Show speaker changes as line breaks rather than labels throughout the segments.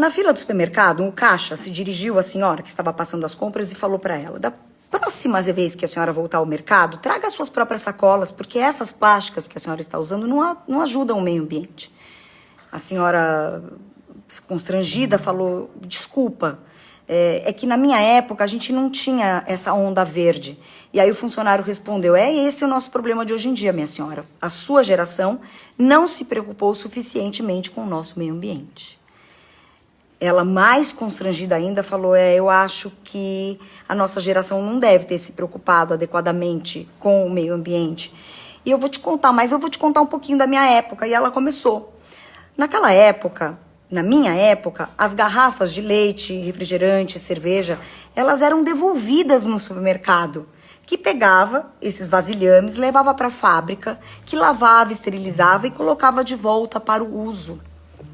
Na fila do supermercado, um caixa se dirigiu à senhora que estava passando as compras e falou para ela: da próxima vez que a senhora voltar ao mercado, traga as suas próprias sacolas, porque essas plásticas que a senhora está usando não ajudam o meio ambiente. A senhora, constrangida, falou: desculpa, é que na minha época a gente não tinha essa onda verde. E aí o funcionário respondeu: esse é o nosso problema de hoje em dia, minha senhora. A sua geração não se preocupou suficientemente com o nosso meio ambiente. Ela, mais constrangida ainda, falou: eu acho que a nossa geração não deve ter se preocupado adequadamente com o meio ambiente. E eu vou te contar, mas eu vou te contar um pouquinho da minha época. E ela começou. Naquela época, na minha época, as garrafas de leite, refrigerante, cerveja, elas eram devolvidas no supermercado, que pegava esses vasilhames, levava para a fábrica, que lavava, esterilizava e colocava de volta para o uso.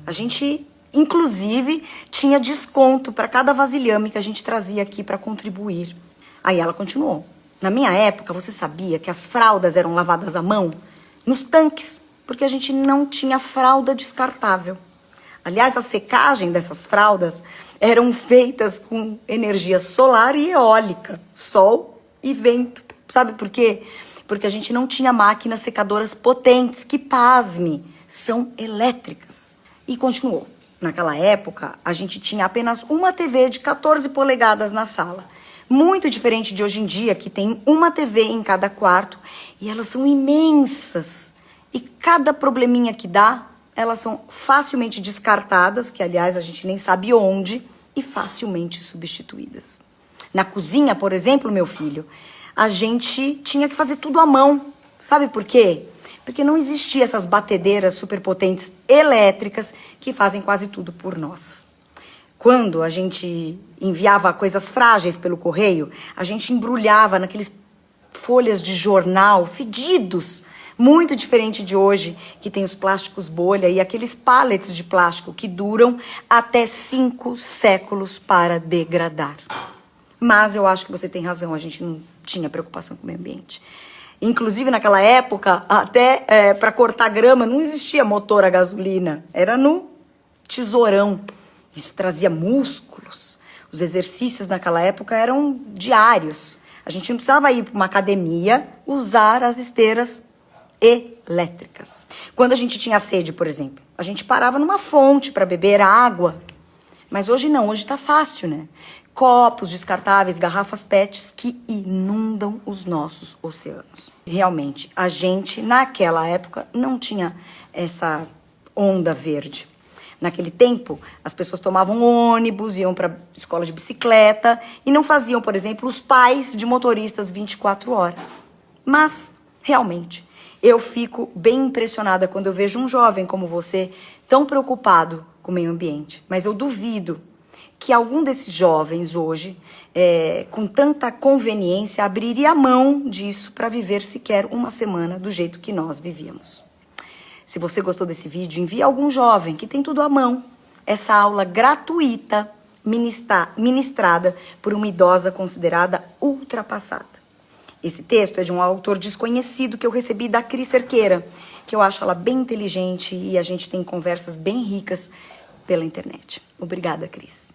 A gente, inclusive, tinha desconto para cada vasilhame que a gente trazia aqui para contribuir. Aí ela continuou. Na minha época, você sabia que as fraldas eram lavadas à mão? Nos tanques, porque a gente não tinha fralda descartável. Aliás, a secagem dessas fraldas eram feitas com energia solar e eólica, sol e vento. Sabe por quê? Porque a gente não tinha máquinas secadoras potentes, que, pasme, são elétricas. E continuou. Naquela época, a gente tinha apenas uma TV de 14 polegadas na sala. Muito diferente de hoje em dia, que tem uma TV em cada quarto. E elas são imensas. E cada probleminha que dá, elas são facilmente descartadas, que aliás a gente nem sabe onde, e facilmente substituídas. Na cozinha, por exemplo, meu filho, a gente tinha que fazer tudo à mão. Sabe por quê? Porque não existia essas batedeiras superpotentes elétricas que fazem quase tudo por nós. Quando a gente enviava coisas frágeis pelo correio, a gente embrulhava naqueles folhas de jornal fedidos, muito diferente de hoje, que tem os plásticos bolha e aqueles pallets de plástico que duram até 5 séculos para degradar. Mas eu acho que você tem razão, a gente não tinha preocupação com o meio ambiente. Inclusive, naquela época, até para cortar grama, não existia motor a gasolina, era no tesourão. Isso trazia músculos. Os exercícios naquela época eram diários. A gente não precisava ir para uma academia usar as esteiras elétricas. Quando a gente tinha sede, por exemplo, a gente parava numa fonte para beber água. Mas hoje não, hoje tá fácil, né? Copos descartáveis, garrafas PETs que inundam os nossos oceanos. Realmente, a gente, naquela época, não tinha essa onda verde. Naquele tempo, as pessoas tomavam ônibus, iam para escola de bicicleta e não faziam, por exemplo, os pais de motoristas 24 horas. Mas, realmente, eu fico bem impressionada quando eu vejo um jovem como você tão preocupado com o meio ambiente. Mas eu duvido que algum desses jovens hoje, com tanta conveniência, abriria a mão disso para viver sequer uma semana do jeito que nós vivíamos. Se você gostou desse vídeo, envie a algum jovem que tem tudo à mão. Essa aula gratuita, ministrada por uma idosa considerada ultrapassada. Esse texto é de um autor desconhecido que eu recebi da Cris Cerqueira, que eu acho ela bem inteligente e a gente tem conversas bem ricas pela internet. Obrigada, Cris.